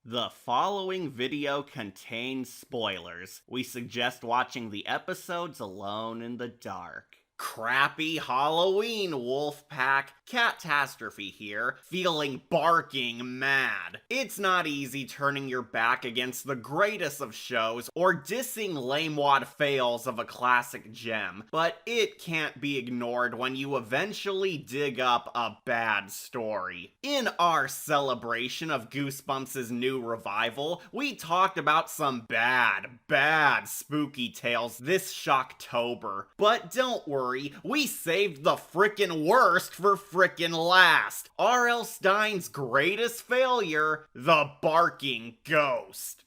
The following video contains spoilers. We suggest watching the episodes alone in the dark. Crappy Halloween, Wolfpack. Catastrophe here, feeling barking mad. It's not easy turning your back against the greatest of shows or dissing lamewad fails of a classic gem, but it can't be ignored when you eventually dig up a bad story. In our celebration of Goosebumps' new revival, we talked about some bad spooky tales this Shocktober. But don't worry, we saved the frickin' worst for frickin' last. R.L. Stine's greatest failure, the barking ghost.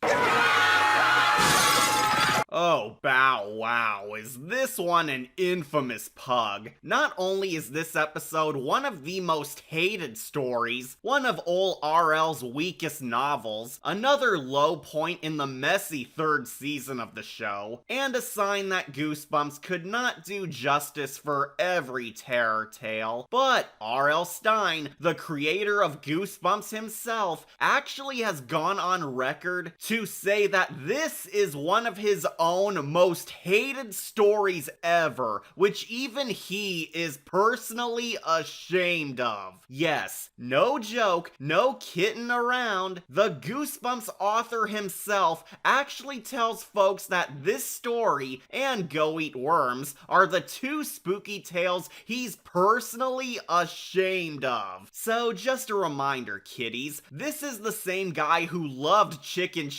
Oh, bow wow, is this one an infamous pug? Not only is this episode one of the most hated stories, one of ol' RL's weakest novels, another low point in the messy third season of the show, and a sign that Goosebumps could not do justice for every terror tale, but R.L. Stine, the creator of Goosebumps himself, actually has gone on record to say that this is one of his own most hated stories ever, which even he is personally ashamed of. Yes, no joke, no kidding around. The Goosebumps author himself actually tells folks that this story and Go Eat Worms are the two spooky tales he's personally ashamed of. So just a reminder, kiddies, this is the same guy who loved Chicken,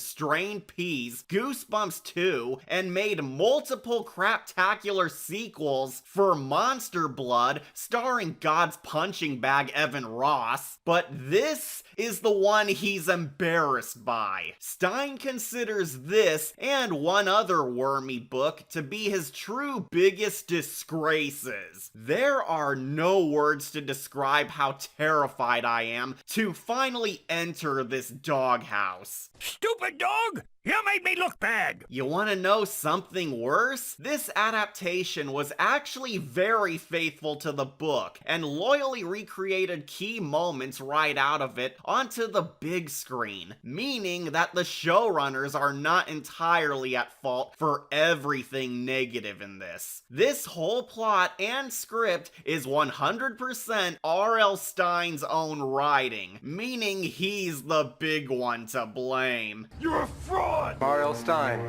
Strained Peas, Goosebumps 2, and made multiple craptacular sequels for Monster Blood starring God's punching bag Evan Ross, but this is the one he's embarrassed by. Stine considers this and one other wormy book to be his true biggest disgraces. There are no words to describe how terrified I am to finally enter this doghouse. Stupid dog! You made me look bad! You want to know something worse? This adaptation was actually very faithful to the book and loyally recreated key moments right out of it onto the big screen, meaning that the showrunners are not entirely at fault for everything negative in this. This whole plot and script is 100% R.L. Stine's own writing, meaning he's the big one to blame. You're a fraud! R.L. Stine.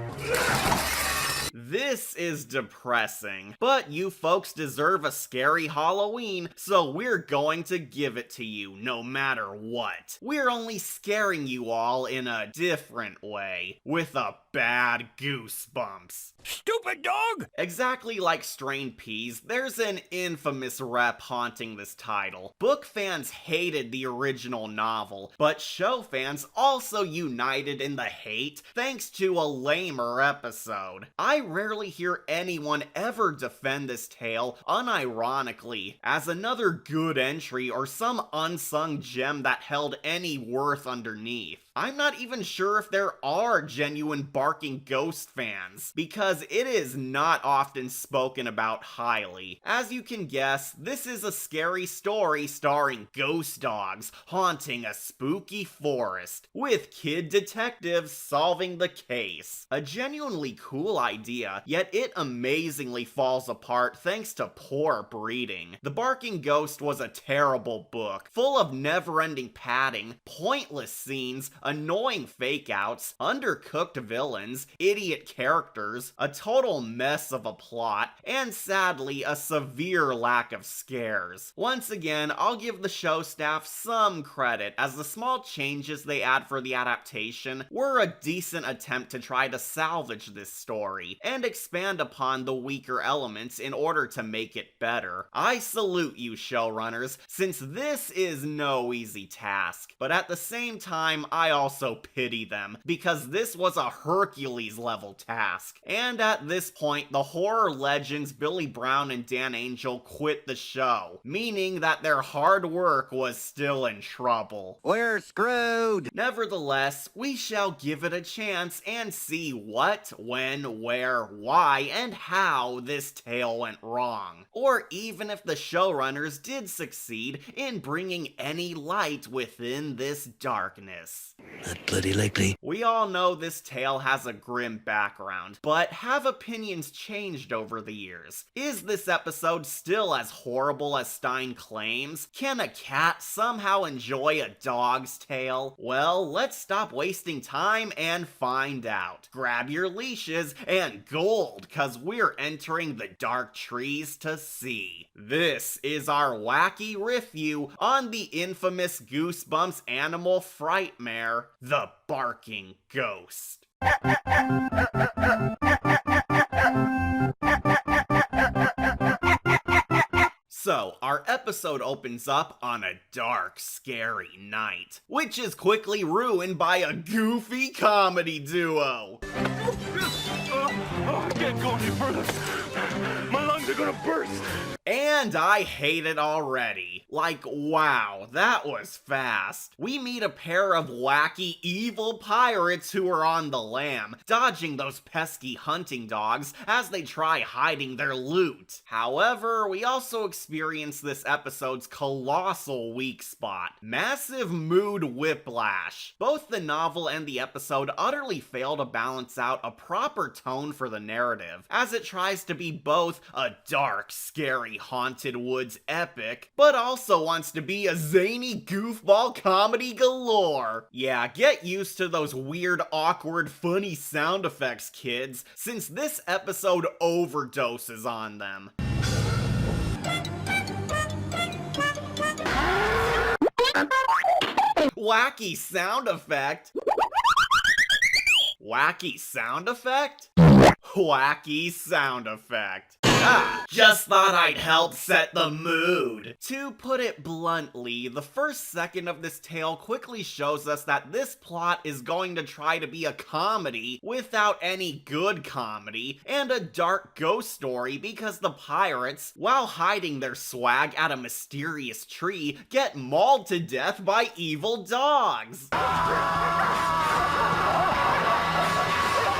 This is depressing, but you folks deserve a scary Halloween, so we're going to give it to you no matter what. We're only scaring you all in a different way, with a bad Goosebumps. Stupid dog! Exactly like Strained Peas, there's an infamous rep haunting this title. Book fans hated the original novel, but show fans also united in the hate thanks to a lamer episode. I rarely hear anyone ever defend this tale unironically as another good entry or some unsung gem that held any worth underneath. I'm not even sure if there are genuine barking ghost fans, because it is not often spoken about highly. As you can guess, this is a scary story starring ghost dogs haunting a spooky forest, with kid detectives solving the case. A genuinely cool idea, yet it amazingly falls apart thanks to poor breeding. The Barking Ghost was a terrible book, full of never-ending padding, pointless scenes, annoying fake-outs, undercooked villains, idiot characters, a total mess of a plot, and sadly, a severe lack of scares. Once again, I'll give the show staff some credit, as the small changes they add for the adaptation were a decent attempt to try to salvage this story, and expand upon the weaker elements in order to make it better. I salute you, showrunners, since this is no easy task, but at the same time, I also pity them, because this was a Hercules-level task. And at this point, the horror legends Billy Brown and Dan Angel quit the show, meaning that their hard work was still in trouble. We're screwed! Nevertheless, we shall give it a chance and see what, when, where, why, and how this tale went wrong. Or even if the showrunners did succeed in bringing any light within this darkness. Not bloody likely. We all know this tale has a grim background, but have opinions changed over the years? Is this episode still as horrible as Stine claims? Can a cat somehow enjoy a dog's tale? Well, let's stop wasting time and find out. Grab your leashes and gold, cause we're entering the dark trees to see. This is our wacky review on the infamous Goosebumps animal frightmare, the Barking Ghost. So, our episode opens up on a dark, scary night, which is quickly ruined by a goofy comedy duo. I can't go any further. My lungs are gonna burst. And I hate it already. Like, wow, that was fast. We meet a pair of wacky, evil pirates who are on the lam, dodging those pesky hunting dogs as they try hiding their loot. However, we also experience this episode's colossal weak spot: massive mood whiplash. Both the novel and the episode utterly fail to balance out a proper tone for the narrative, as it tries to be both a dark, scary, haunted woods epic, but also wants to be a zany goofball comedy galore. Yeah, get used to those weird, awkward, funny sound effects, kids, since this episode overdoses on them. Wacky sound effect? Wacky sound effect? Wacky sound effect. Just thought I'd help set the mood. To put it bluntly, the first second of this tale quickly shows us that this plot is going to try to be a comedy without any good comedy, and a dark ghost story because the pirates, while hiding their swag at a mysterious tree, get mauled to death by evil dogs.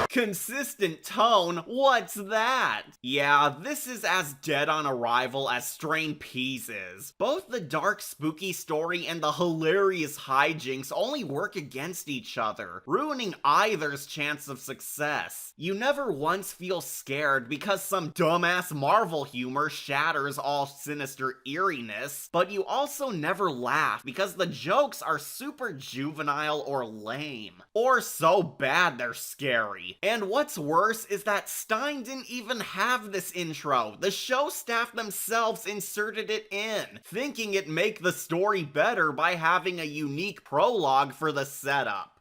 Consistent tone, what's that? Yeah, this is as dead on arrival as strained peas is. Both the dark spooky story and the hilarious hijinks only work against each other, ruining either's chance of success. You never once feel scared because some dumbass Marvel humor shatters all sinister eeriness, but you also never laugh because the jokes are super juvenile or lame, or so bad they're scary. And what's worse is that Stine didn't even have this intro. The show staff themselves inserted it in, thinking it'd make the story better by having a unique prologue for the setup.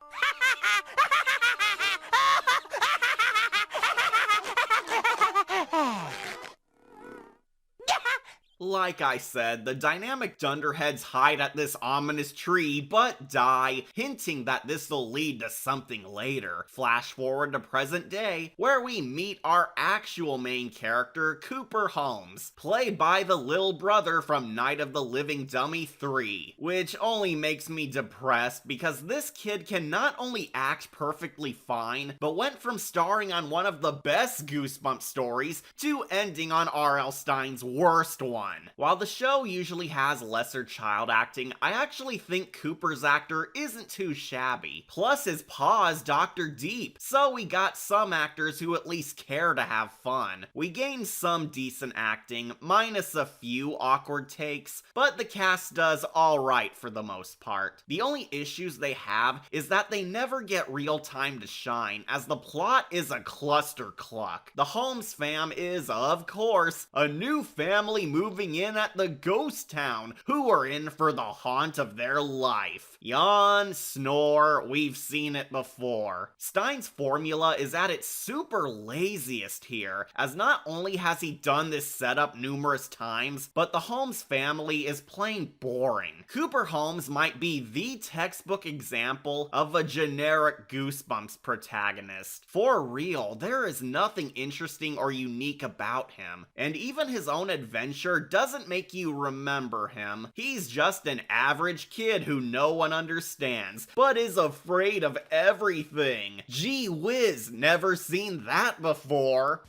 Like I said, the dynamic dunderheads hide at this ominous tree, but die, hinting that this'll lead to something later. Flash forward to present day, where we meet our actual main character, Cooper Holmes, played by the lil brother from Night of the Living Dummy 3, which only makes me depressed because this kid can not only act perfectly fine, but went from starring on one of the best Goosebumps stories to ending on R.L. Stine's worst one. While the show usually has lesser child acting, I actually think Cooper's actor isn't too shabby. Plus his paw's Dr. Deep, so we got some actors who at least care to have fun. We gained some decent acting, minus a few awkward takes, but the cast does alright for the most part. The only issues they have is that they never get real time to shine, as the plot is a cluster cluck. The Holmes fam is, of course, a new family moving moving in at the ghost town, who are in for the haunt of their life. Yawn, snore, we've seen it before. Stine's formula is at its super laziest here, as not only has he done this setup numerous times, but the Holmes family is plain boring. Cooper Holmes might be the textbook example of a generic Goosebumps protagonist. For real, there is nothing interesting or unique about him, and even his own adventure doesn't make you remember him. He's just an average kid who no one understands, but is afraid of everything. Gee whiz, never seen that before.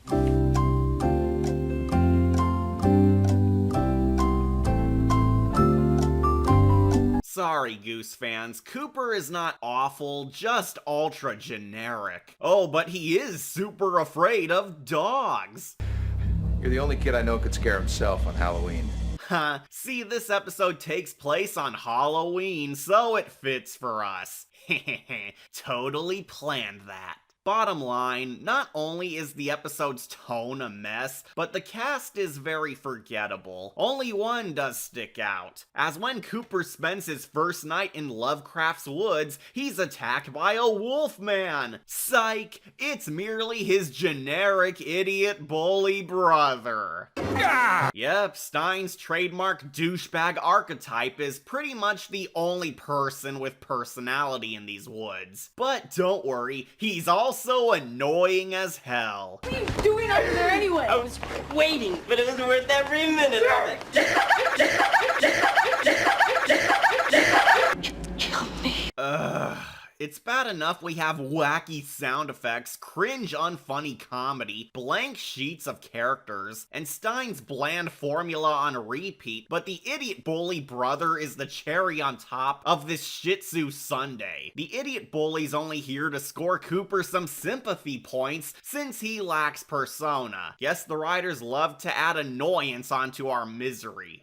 Sorry, Goose fans, Cooper is not awful, just ultra generic. Oh, but he is super afraid of dogs. You're the only kid I know could scare himself on Halloween. See, this episode takes place on Halloween, so it fits for us. Totally planned that. Bottom line, not only is the episode's tone a mess, but the cast is very forgettable. Only one does stick out, as when Cooper spends his first night in Lovecraft's woods, he's attacked by a wolf man. Psych, it's merely his generic idiot bully brother. Yep, Stine's trademark douchebag archetype is pretty much the only person with personality in these woods. But don't worry, he's also annoying as hell. What are you doing over there anyway? I was waiting, but it was worth every minute of it. Kill me. It's bad enough we have wacky sound effects, cringe unfunny comedy, blank sheets of characters, and Stine's bland formula on repeat, but the idiot bully brother is the cherry on top of this Shih Tzu sundae. The idiot bully's only here to score Cooper some sympathy points since he lacks persona. Guess the writers love to add annoyance onto our misery.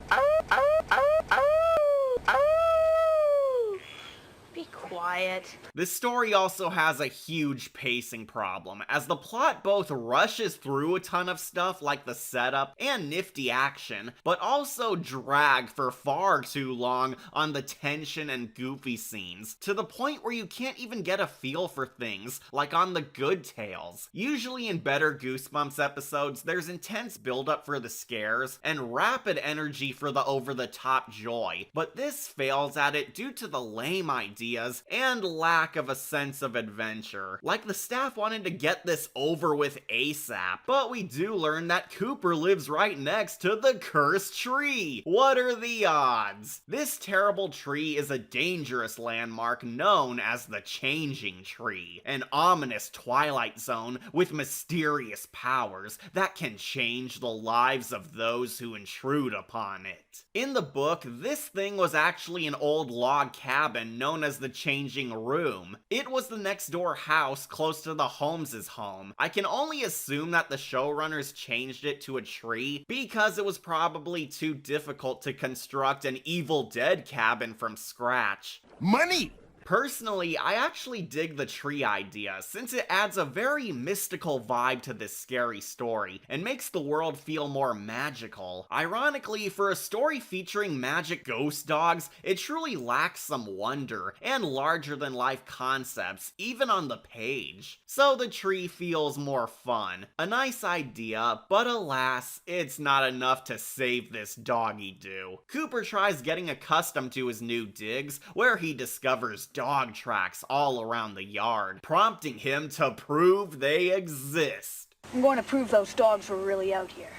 Be quiet. This story also has a huge pacing problem, as the plot both rushes through a ton of stuff like the setup and nifty action, but also drag for far too long on the tension and goofy scenes, to the point where you can't even get a feel for things, like on the good tales. Usually in better Goosebumps episodes, there's intense buildup for the scares, and rapid energy for the over-the-top joy, but this fails at it due to the lame ideas and lack of a sense of adventure. Like the staff wanted to get this over with ASAP, but we do learn that Cooper lives right next to the cursed tree. What are the odds? This terrible tree is a dangerous landmark known as the Changing Tree, an ominous twilight zone with mysterious powers that can change the lives of those who intrude upon it. In the book, this thing was actually an old log cabin known as the Changing Room. It was the next door house close to the Holmes' home. I can only assume that the showrunners changed it to a tree because it was probably too difficult to construct an Evil Dead cabin from scratch. Money! Personally, I actually dig the tree idea, since it adds a very mystical vibe to this scary story, and makes the world feel more magical. Ironically, for a story featuring magic ghost dogs, it truly lacks some wonder, and larger-than-life concepts, even on the page. So the tree feels more fun. A nice idea, but alas, it's not enough to save this doggy-do. Cooper tries getting accustomed to his new digs, where he discovers dog tracks all around the yard, prompting him to prove they exist. I'm going to prove those dogs were really out here.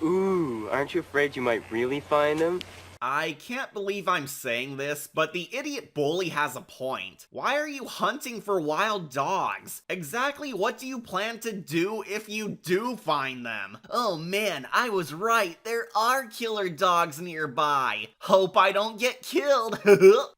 Ooh, aren't you afraid you might really find him? I can't believe I'm saying this, but the idiot bully has a point. Why are you hunting for wild dogs? Exactly what do you plan to do if you do find them? Oh man, I was right. There are killer dogs nearby. Hope I don't get killed.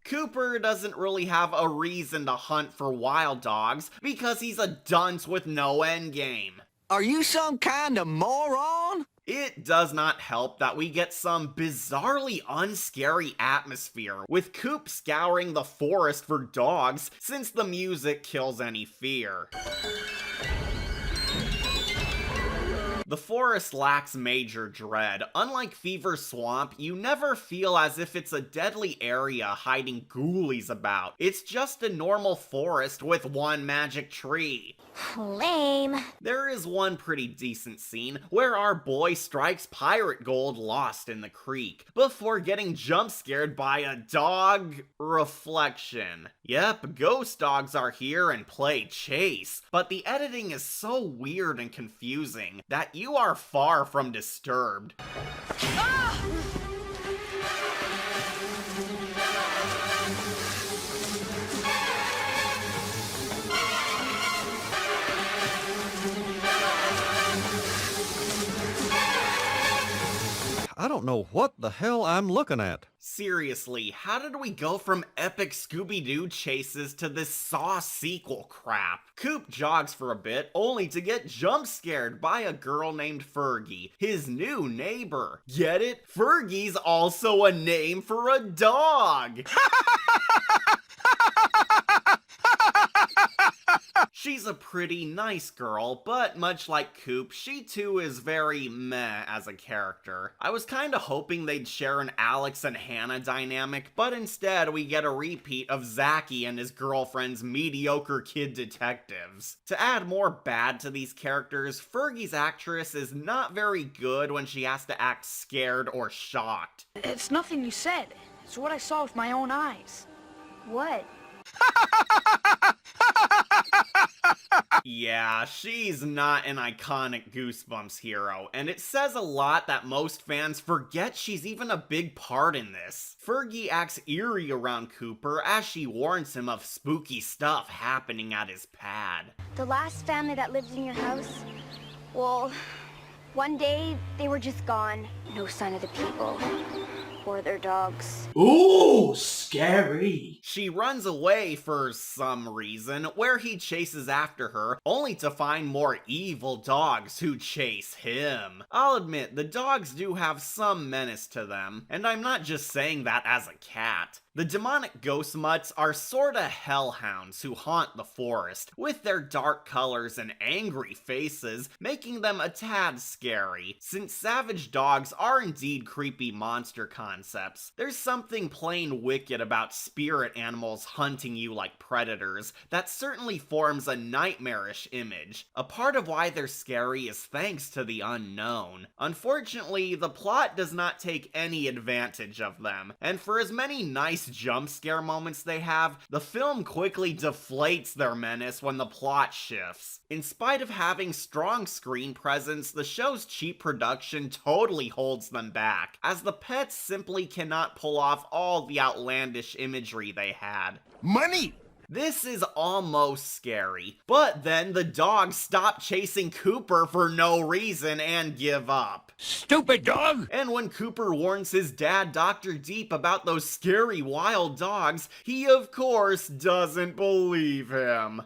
Cooper doesn't really have a reason to hunt for wild dogs because he's a dunce with no endgame. Are you some kind of moron? It does not help that we get some bizarrely unscary atmosphere, with Coop scouring the forest for dogs since the music kills any fear. The forest lacks major dread. Unlike Fever Swamp, you never feel as if it's a deadly area hiding ghoulies about. It's just a normal forest with one magic tree. Lame. There is one pretty decent scene where our boy strikes pirate gold lost in the creek before getting jump scared by a dog reflection. Yep, ghost dogs are here and play chase, but the editing is so weird and confusing that you are far from disturbed. I don't know what the hell I'm looking at. Seriously, how did we go from epic Scooby-Doo chases to this Saw sequel crap? Coop jogs for a bit, only to get jump scared by a girl named Fergie, his new neighbor. Get it? Fergie's also a name for a dog! She's a pretty nice girl, but much like Coop, she too is very meh as a character. I was kinda hoping they'd share an Alex and Hannah dynamic, but instead we get a repeat of Zachy and his girlfriend's mediocre kid detectives. To add more bad to these characters, Fergie's actress is not very good when she has to act scared or shocked. It's nothing you said. It's what I saw with my own eyes. What? Yeah, she's not an iconic Goosebumps hero, and it says a lot that most fans forget she's even a big part in this. Fergie acts eerie around Cooper as she warns him of spooky stuff happening at his pad. The last family that lived in your house? Well, one day they were just gone. No sign of the people or their dogs. Ooh, scary. She runs away for some reason, where he chases after her, only to find more evil dogs who chase him. I'll admit, the dogs do have some menace to them, and I'm not just saying that as a cat. The demonic ghost mutts are sorta hellhounds who haunt the forest, with their dark colors and angry faces, making them a tad scary. Since savage dogs are indeed creepy monster concepts, there's something plain wicked about spirit animals hunting you like predators that certainly forms a nightmarish image. A part of why they're scary is thanks to the unknown. Unfortunately, the plot does not take any advantage of them, and for as many nice jump scare moments they have, the film quickly deflates their menace when the plot shifts. In spite of having strong screen presence, the show's cheap production totally holds them back, as the pets simply cannot pull off all the outlandish imagery they had. Money! This is almost scary, but then the dogs stop chasing Cooper for no reason and give up. Stupid dog! And when Cooper warns his dad, Dr. Deep, about those scary wild dogs, he of course doesn't believe him.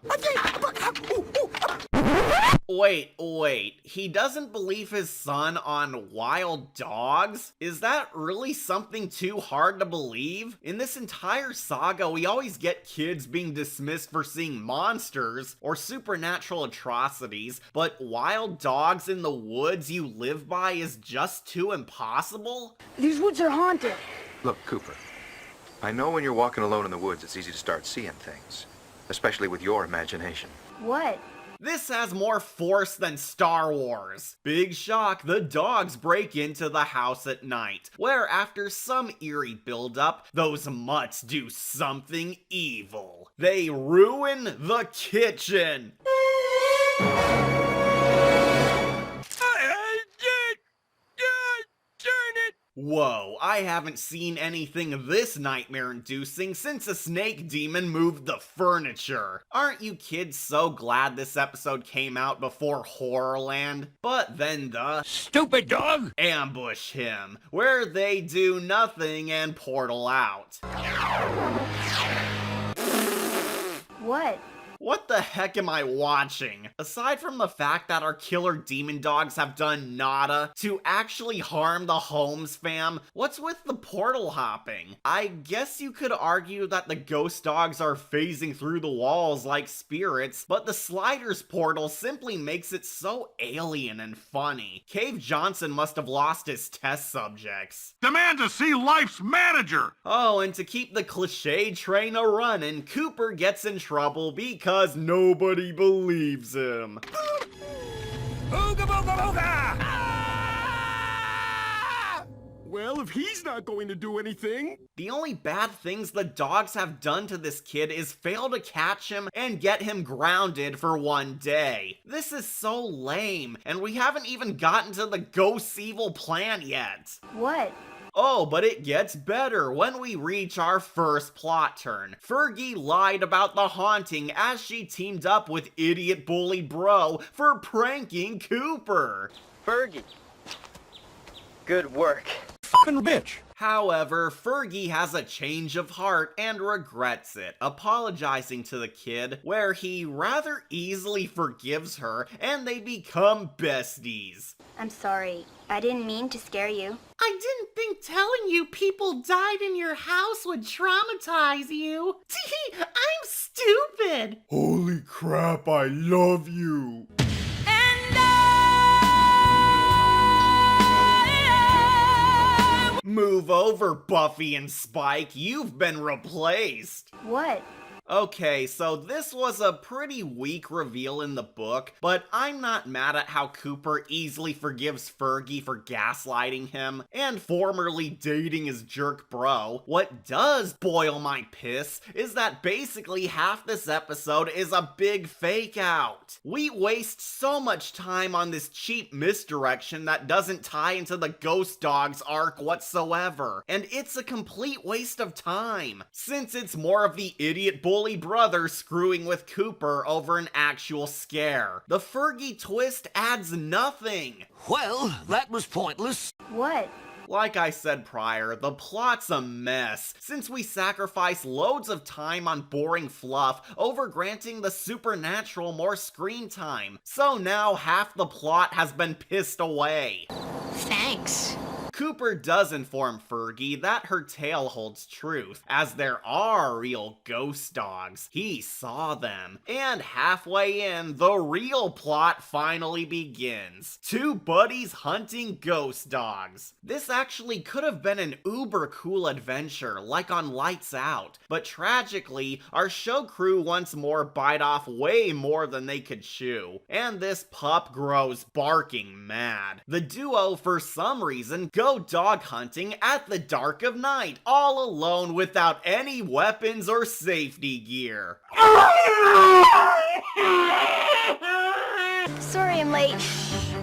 Wait, he doesn't believe his son on wild dogs? Is that really something too hard to believe? In this entire saga, we always get kids being dismissed for seeing monsters or supernatural atrocities, but wild dogs in the woods you live by is just too impossible? These woods are haunted. Look, Cooper, I know when you're walking alone in the woods, it's easy to start seeing things, especially with your imagination. What? This has more force than Star Wars. Big shock, the dogs break into the house at night, where after some eerie buildup, those mutts do something evil. They ruin the kitchen. Whoa, I haven't seen anything this nightmare-inducing since a snake demon moved the furniture. Aren't you kids so glad this episode came out before Horrorland? But then the Stupid dog! ambush him, where they do nothing and portal out. What? What the heck am I watching? Aside from the fact that our killer demon dogs have done nada to actually harm the Holmes fam, what's with the portal hopping? I guess you could argue that the ghost dogs are phasing through the walls like spirits, but the Sliders portal simply makes it so alien and funny. Cave Johnson must have lost his test subjects. Demand to see Life's manager! Oh, and to keep the cliche train a-running, Cooper gets in trouble because nobody believes him. Ooga booga booga! Well, if he's not going to do anything... The only bad things the dogs have done to this kid is fail to catch him and get him grounded for one day. This is so lame, and we haven't even gotten to the ghost's evil plan yet. What? Oh, but it gets better when we reach our first plot turn. Fergie lied about the haunting as she teamed up with idiot bully bro for pranking Cooper. Fergie. Good work. Fucking bitch. However, Fergie has a change of heart and regrets it, apologizing to the kid, where he rather easily forgives her and they become besties. I'm sorry. I didn't mean to scare you. I didn't think telling you people died in your house would traumatize you. I'm stupid. Holy crap, I love you. Move over, Buffy and Spike. You've been replaced. What? Okay, so this was a pretty weak reveal in the book, but I'm not mad at how Cooper easily forgives Fergie for gaslighting him and formerly dating his jerk bro. What does boil my piss is that basically half this episode is a big fake out. We waste so much time on this cheap misdirection that doesn't tie into the Ghost Dogs arc whatsoever, and it's a complete waste of time, since it's more of the idiot bully brother screwing with Cooper over an actual scare. The Fergie twist adds nothing. Well, that was pointless. What? Like I said prior, the plot's a mess, since we sacrifice loads of time on boring fluff over granting the supernatural more screen time. So now half the plot has been pissed away. Thanks. Cooper does inform Fergie that her tale holds truth, as there are real ghost dogs. He saw them. And halfway in, the real plot finally begins. Two buddies hunting ghost dogs. This actually could have been an uber cool adventure, like on Lights Out. But tragically, our show crew once more bite off way more than they could chew. And this pup grows barking mad. The duo, for some reason, go dog hunting at the dark of night, all alone without any weapons or safety gear. Sorry I'm late.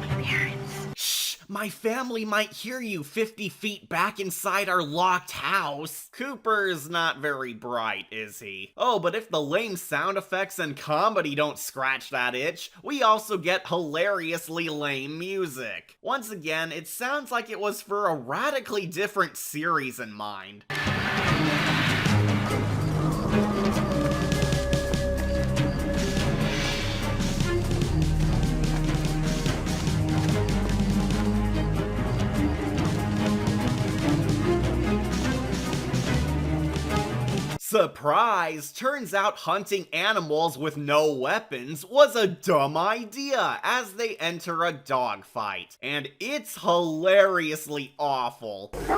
My parents. Shh, my family might hear you 50 feet back inside our locked house. Cooper's not very bright, is he? Oh, but if the lame sound effects and comedy don't scratch that itch, we also get hilariously lame music. Once again, it sounds like it was for a radically different series in mind. Surprise! Turns out hunting animals with no weapons was a dumb idea as they enter a dogfight. And it's hilariously awful. Get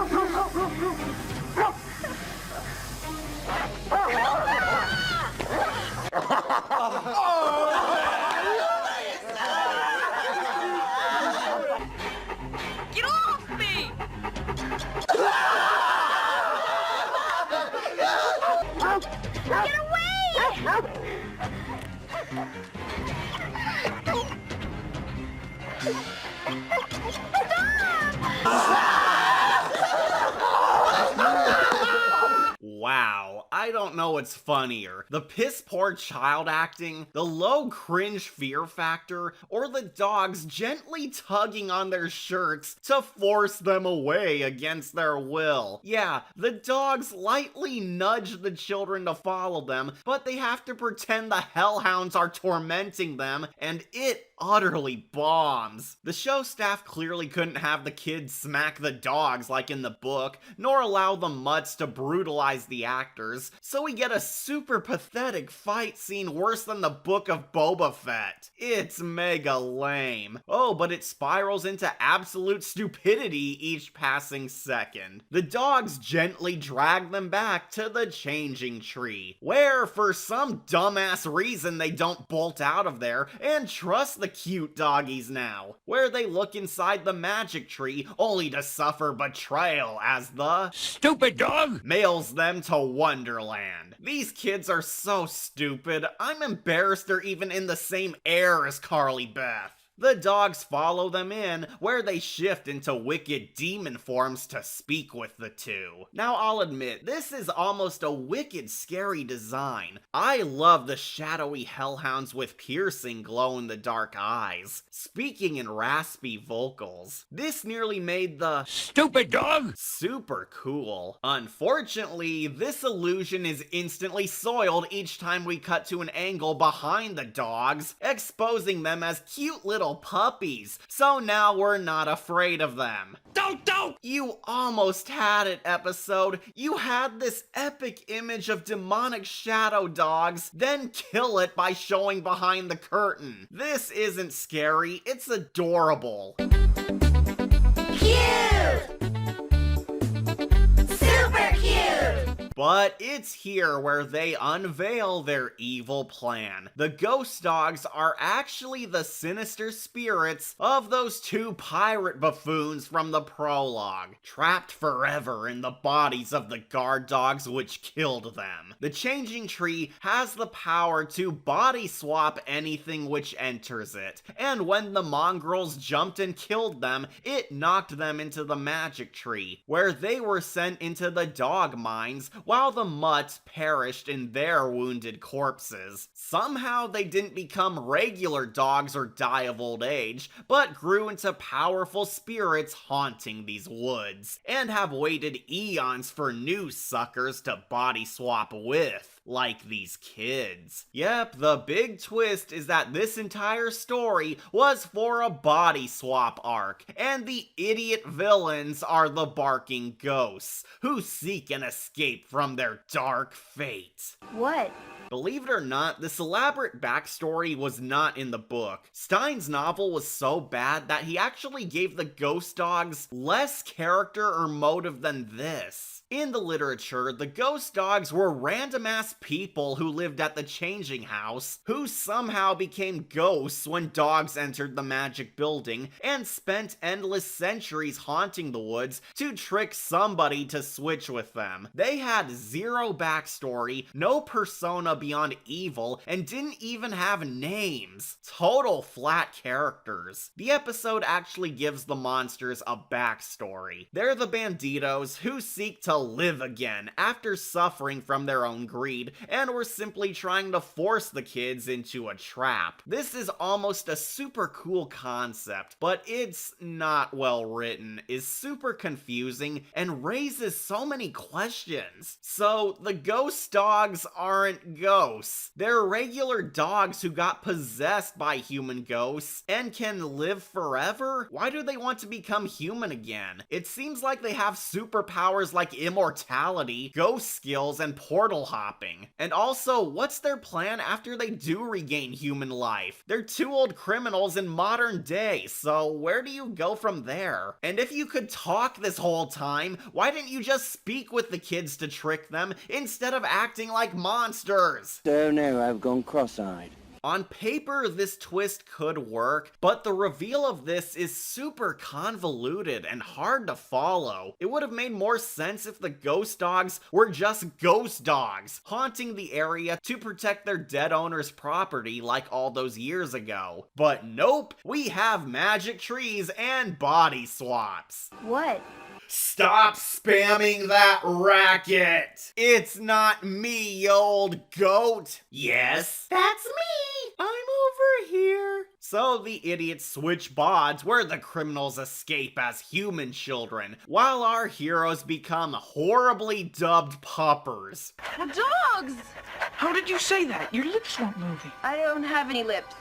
off me! Get away! wow, I don't know what's funnier. The piss poor child acting, the low cringe fear factor, or the dogs gently tugging on their shirts to force them away against their will. Yeah, the dogs lightly nudge the children to follow them, but they have to pretend the hellhounds are tormenting them, and it utterly bombs. The show staff clearly couldn't have the kids smack the dogs like in the book, nor allow the mutts to brutalize the actors, so we get a super pathetic fight scene worse than the Book of Boba Fett. It's mega lame. Oh, but it spirals into absolute stupidity each passing second. The dogs gently drag them back to the changing tree, where for some dumbass reason they don't bolt out of there and trust the cute doggies now, where they look inside the magic tree only to suffer betrayal as the Stupid dog! mails them to Wonderland. These kids are so stupid, I'm embarrassed they're even in the same air as Carly Beth. The dogs follow them in, where they shift into wicked demon forms to speak with the two. Now I'll admit, this is almost a wicked scary design. I love the shadowy hellhounds with piercing glow-in-the-dark eyes, speaking in raspy vocals. This nearly made the Stupid dog! super cool. Unfortunately, this illusion is instantly soiled each time we cut to an angle behind the dogs, exposing them as cute little puppies, so now we're not afraid of them. Don't! You almost had it, episode. You had this epic image of demonic shadow dogs, then kill it by showing behind the curtain. This isn't scary, it's adorable. But it's here where they unveil their evil plan. The ghost dogs are actually the sinister spirits of those two pirate buffoons from the prologue, trapped forever in the bodies of the guard dogs which killed them. The changing tree has the power to body swap anything which enters it, and when the mongrels jumped and killed them, it knocked them into the magic tree, where they were sent into the dog mines, while the mutts perished in their wounded corpses. Somehow they didn't become regular dogs or die of old age, but grew into powerful spirits haunting these woods, and have waited eons for new suckers to body swap with. Like these kids. Yep, the big twist is that this entire story was for a body swap arc, and the idiot villains are the barking ghosts, who seek an escape from their dark fate. What? Believe it or not, this elaborate backstory was not in the book. Stine's novel was so bad that he actually gave the ghost dogs less character or motive than this. In the literature, the ghost dogs were random-ass people who lived at the changing house, who somehow became ghosts when dogs entered the magic building, and spent endless centuries haunting the woods to trick somebody to switch with them. They had zero backstory, no persona beyond evil, and didn't even have names. Total flat characters. The episode actually gives the monsters a backstory. They're the banditos who seek to live again after suffering from their own greed, and were simply trying to force the kids into a trap. This is almost a super cool concept, but it's not well written, is super confusing, and raises so many questions. So, the ghost dogs aren't ghosts. They're regular dogs who got possessed by human ghosts and can live forever? Why do they want to become human again? It seems like they have superpowers like immortality, ghost skills, and portal hopping. And also, what's their plan after they do regain human life? They're two old criminals in modern day, so where do you go from there? And if you could talk this whole time, why didn't you just speak with the kids to trick them instead of acting like monsters? Oh no, I've gone cross-eyed. On paper, this twist could work, but the reveal of this is super convoluted and hard to follow. It would have made more sense if the ghost dogs were just ghost dogs, haunting the area to protect their dead owner's property like all those years ago. But nope, we have magic trees and body swaps. What? Stop spamming that racket! It's not me, you old goat! Yes? That's me! I'm over here. So the idiots switch bods where the criminals escape as human children, while our heroes become horribly dubbed puppers. Dogs! How did you say that? Your lips weren't moving. I don't have any lips.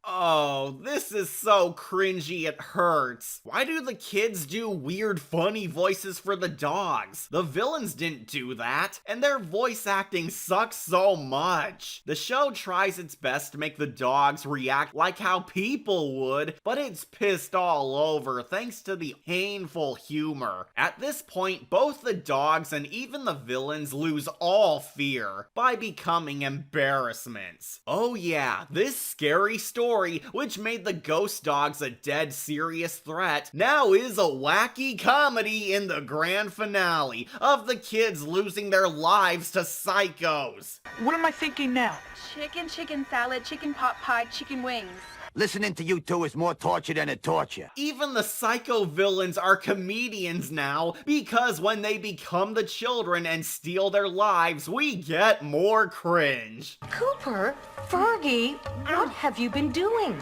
Oh, this is so cringy it hurts. Why do the kids do weird funny voices for the dogs? The villains didn't do that, and their voice acting sucks so much. The show tries its best to make the dogs react like how people would, but it's pissed all over thanks to the painful humor. At this point, both the dogs and even the villains lose all fear by becoming embarrassments. Oh yeah, this scary story, which made the ghost dogs a dead serious threat, now is a wacky comedy in the grand finale of the kids losing their lives to psychos. What am I thinking now? Chicken salad, chicken pot pie, chicken wings. Listening to you two is more torture than a torture. Even the psycho villains are comedians now, because when they become the children and steal their lives, we get more cringe. Cooper, Fergie, what have you been doing?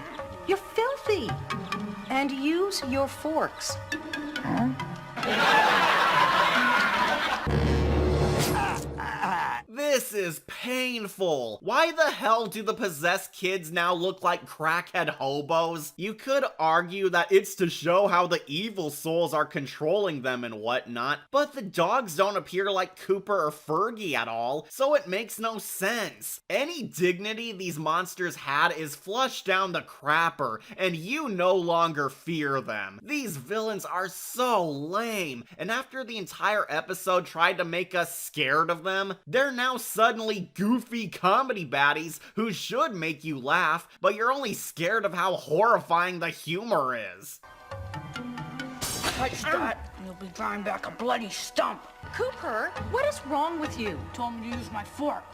You're filthy. And use your forks. This is painful. Why the hell do the possessed kids now look like crackhead hobos? You could argue that it's to show how the evil souls are controlling them and whatnot, but the dogs don't appear like Cooper or Fergie at all, so it makes no sense. Any dignity these monsters had is flushed down the crapper, and you no longer fear them. These villains are so lame, and after the entire episode tried to make us scared of them, they're now suddenly goofy comedy baddies who should make you laugh, but you're only scared of how horrifying the humor is. Touch that, and you'll be drawing back a bloody stump. Cooper, what is wrong with you? Told me to use my fork.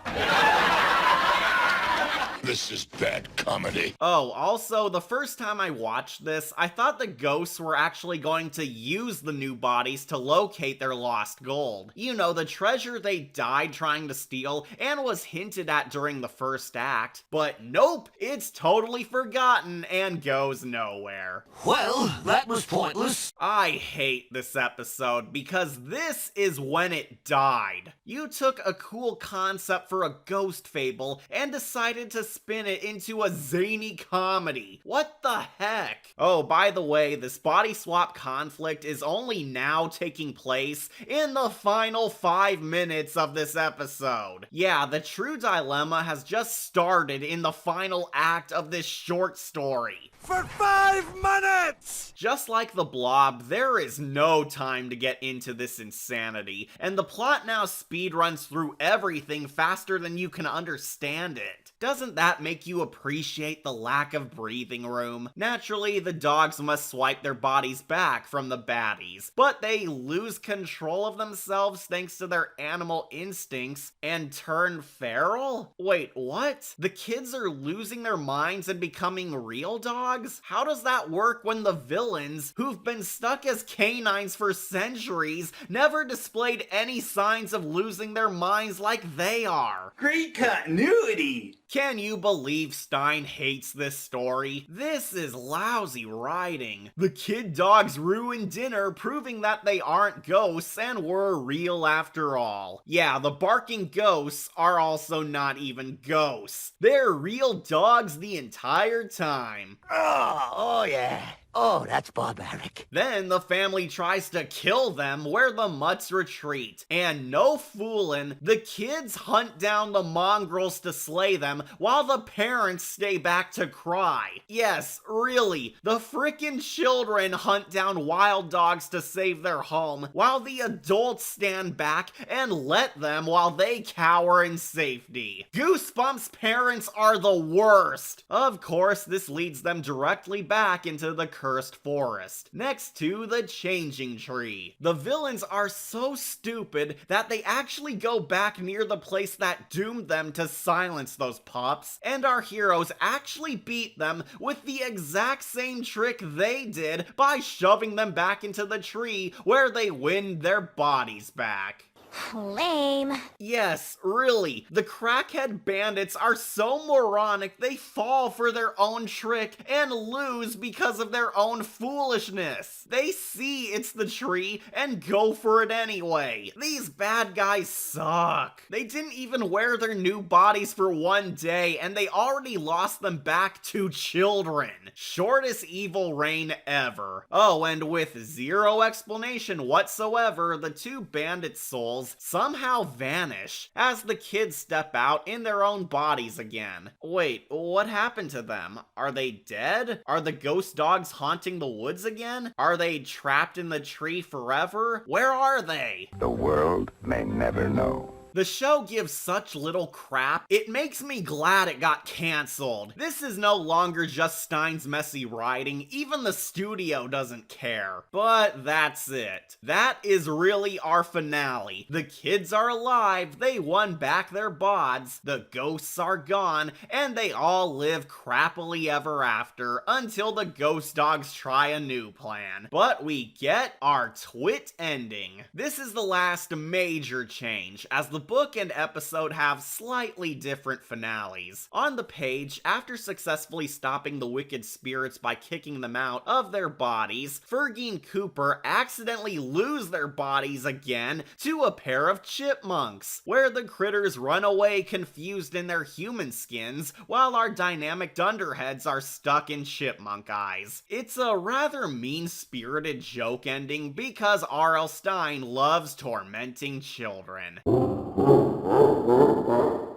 This is bad comedy. Oh, also, the first time I watched this, I thought the ghosts were actually going to use the new bodies to locate their lost gold. You know, the treasure they died trying to steal and was hinted at during the first act. But nope, it's totally forgotten and goes nowhere. Well, that was pointless. I hate this episode because this is when it died. You took a cool concept for a ghost fable and decided to spin it into a zany comedy. What the heck? Oh, by the way, this body swap conflict is only now taking place in the final 5 minutes of this episode. Yeah, the true dilemma has just started in the final act of this short story. For 5 minutes! Just like the Blob, there is no time to get into this insanity, and the plot now speedruns through everything faster than you can understand it. Doesn't that make you appreciate the lack of breathing room? Naturally, the dogs must swipe their bodies back from the baddies, but they lose control of themselves thanks to their animal instincts and turn feral? Wait, what? The kids are losing their minds and becoming real dogs? How does that work when the villains, who've been stuck as canines for centuries, never displayed any signs of losing their minds like they are? Great continuity! Can you believe Stine hates this story? This is lousy writing. The kid dogs ruined dinner, proving that they aren't ghosts and were real after all. Yeah, the barking ghosts are also not even ghosts. They're real dogs the entire time. Oh yeah. Oh, that's barbaric. Then the family tries to kill them where the mutts retreat. And no foolin', the kids hunt down the mongrels to slay them while the parents stay back to cry. Yes, really, the frickin' children hunt down wild dogs to save their home while the adults stand back and let them while they cower in safety. Goosebumps parents are the worst. Of course, this leads them directly back into the curse cursed forest, next to the changing tree. The villains are so stupid that they actually go back near the place that doomed them to silence those pups, and our heroes actually beat them with the exact same trick they did by shoving them back into the tree where they win their bodies back. Lame. Yes, really. The crackhead bandits are so moronic they fall for their own trick and lose because of their own foolishness. They see it's the tree and go for it anyway. These bad guys suck. They didn't even wear their new bodies for one day and they already lost them back to children. Shortest evil reign ever. Oh, and with zero explanation whatsoever, the two bandit souls somehow vanish as the kids step out in their own bodies again. Wait, what happened to them? Are they dead? Are the ghost dogs haunting the woods again? Are they trapped in the tree forever? Where are they? The world may never know. The show gives such little crap, it makes me glad it got cancelled. This is no longer just Stine's messy writing, even the studio doesn't care. But that's it. That is really our finale. The kids are alive, they won back their bods, the ghosts are gone, and they all live crappily ever after until the ghost dogs try a new plan. But we get our twit ending. This is the last major change, as the book and episode have slightly different finales. On the page, after successfully stopping the wicked spirits by kicking them out of their bodies, Fergie and Cooper accidentally lose their bodies again to a pair of chipmunks, where the critters run away confused in their human skins, while our dynamic dunderheads are stuck in chipmunk eyes. It's a rather mean-spirited joke ending because R.L. Stine loves tormenting children.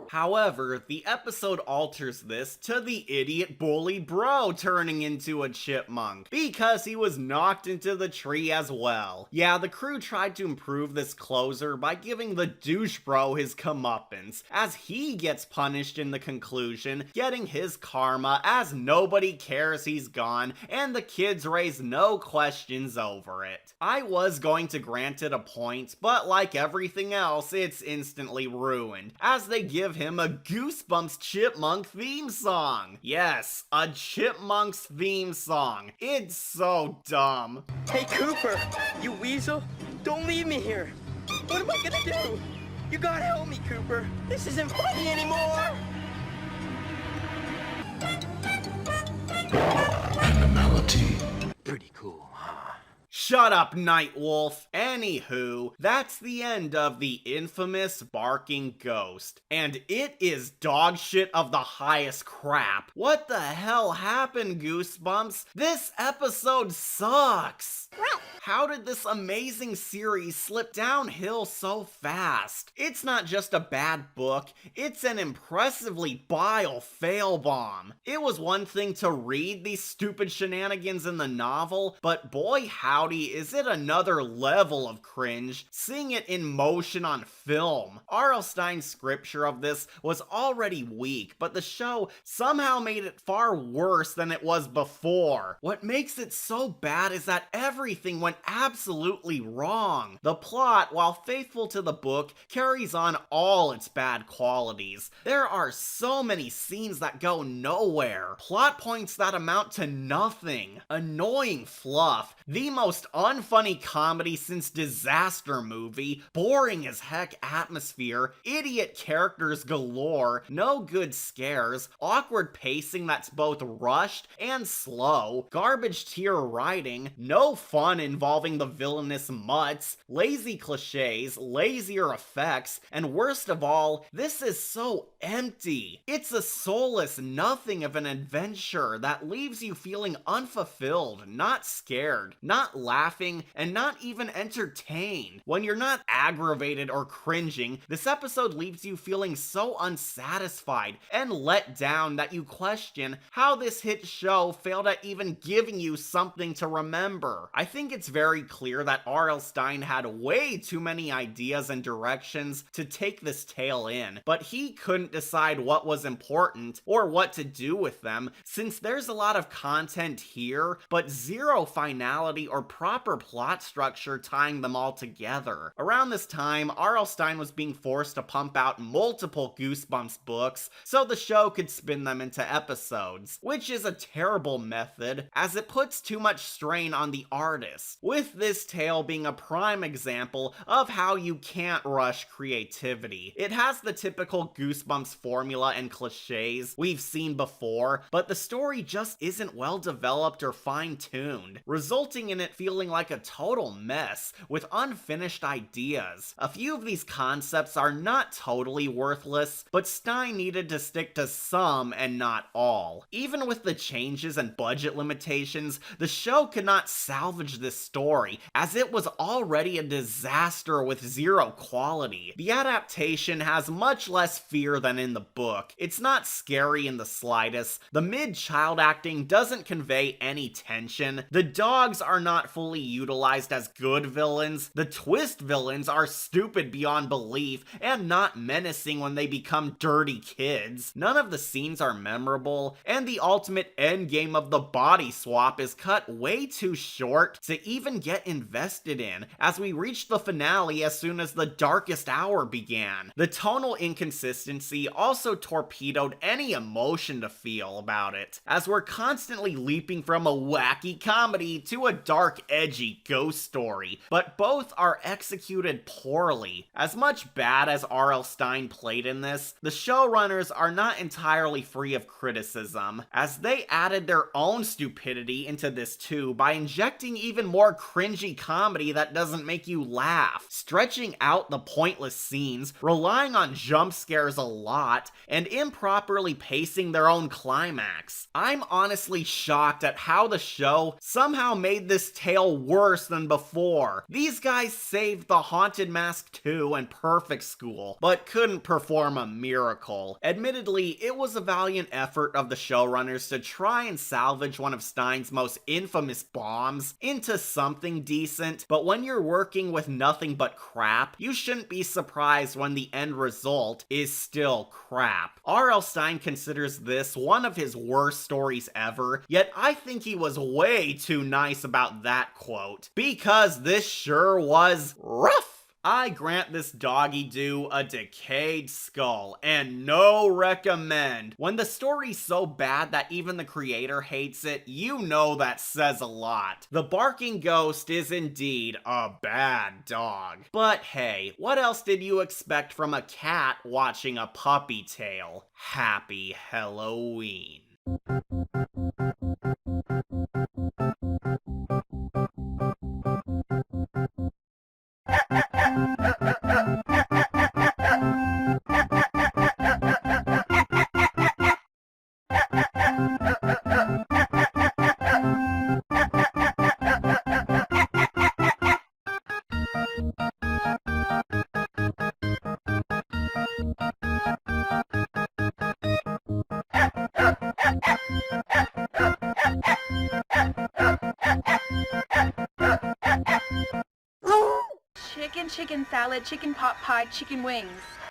However, the episode alters this to the idiot bully bro turning into a chipmunk, because he was knocked into the tree as well. Yeah, the crew tried to improve this closer by giving the douche bro his comeuppance, as he gets punished in the conclusion, getting his karma as nobody cares he's gone, and the kids raise no questions over it. I was going to grant it a point, but like everything else, it's instantly ruined, as they give him a Goosebumps chipmunk theme song. Yes, a Chipmunks theme song. It's so dumb. Hey, Cooper, you weasel. Don't leave me here. What am I gonna do? You gotta help me, Cooper. This isn't funny anymore. And the melody. Pretty cool, huh? Shut up, Nightwolf. Anywho, that's the end of the infamous Barking Ghost. And it is dog shit of the highest crap. What the hell happened, Goosebumps? This episode sucks. How did this amazing series slip downhill so fast? It's not just a bad book, it's an impressively bile fail bomb. It was one thing to read these stupid shenanigans in the novel, but boy howdy is it another level of cringe, seeing it in motion on film. R.L. Stine's scripture of this was already weak, but the show somehow made it far worse than it was before. What makes it so bad is that everything went absolutely wrong. The plot, while faithful to the book, carries on all its bad qualities. There are so many scenes that go nowhere, plot points that amount to nothing, annoying fluff, the most unfunny comedy since Disaster Movie, boring as heck atmosphere, idiot characters galore, no good scares, awkward pacing that's both rushed and slow, garbage tier writing, no fun involving the villainous mutts, lazy cliches, lazier effects, and worst of all, this is so empty. It's a soulless nothing of an adventure that leaves you feeling unfulfilled, not scared, not laughing and not even entertained. When you're not aggravated or cringing, this episode leaves you feeling so unsatisfied and let down that you question how this hit show failed at even giving you something to remember. I think it's very clear that R.L. Stine had way too many ideas and directions to take this tale in, but he couldn't decide what was important or what to do with them, since there's a lot of content here, but zero finality or proper plot structure tying them all together. Around this time, R.L. Stine was being forced to pump out multiple Goosebumps books so the show could spin them into episodes, which is a terrible method as it puts too much strain on the artist, with this tale being a prime example of how you can't rush creativity. It has the typical Goosebumps formula and cliches we've seen before, but the story just isn't well developed or fine-tuned, resulting in it feeling like a total mess with unfinished ideas. A few of these concepts are not totally worthless, but Stine needed to stick to some and not all. Even with the changes and budget limitations, the show could not salvage this story, as it was already a disaster with zero quality. The adaptation has much less fear than in the book. It's not scary in the slightest. The mid-child acting doesn't convey any tension. The dogs are not fully utilized as good villains. The twist villains are stupid beyond belief and not menacing when they become dirty kids. None of the scenes are memorable, and the ultimate endgame of the body swap is cut way too short to even get invested in, as we reached the finale as soon as the darkest hour began. The tonal inconsistency also torpedoed any emotion to feel about it, as we're constantly leaping from a wacky comedy to a dark, edgy ghost story, but both are executed poorly. As much bad as R.L. Stine played in this, the showrunners are not entirely free of criticism, as they added their own stupidity into this too by injecting even more cringy comedy that doesn't make you laugh, stretching out the pointless scenes, relying on jump scares a lot, and improperly pacing their own climax. I'm honestly shocked at how the show somehow made this tale worse than before. These guys saved The Haunted Mask 2 and Perfect School, but couldn't perform a miracle. Admittedly, it was a valiant effort of the showrunners to try and salvage one of Stine's most infamous bombs into something decent, but when you're working with nothing but crap, you shouldn't be surprised when the end result is still crap. R.L. Stine considers this one of his worst stories ever, yet I think he was way too nice about that quote, because this sure was rough. I grant this doggy-doo a decayed skull, and no recommend. When the story's so bad that even the creator hates it, you know that says a lot. The barking ghost is indeed a bad dog. But hey, what else did you expect from a cat watching a puppy tale? Happy Halloween. Chicken salad, chicken pot pie, chicken wings.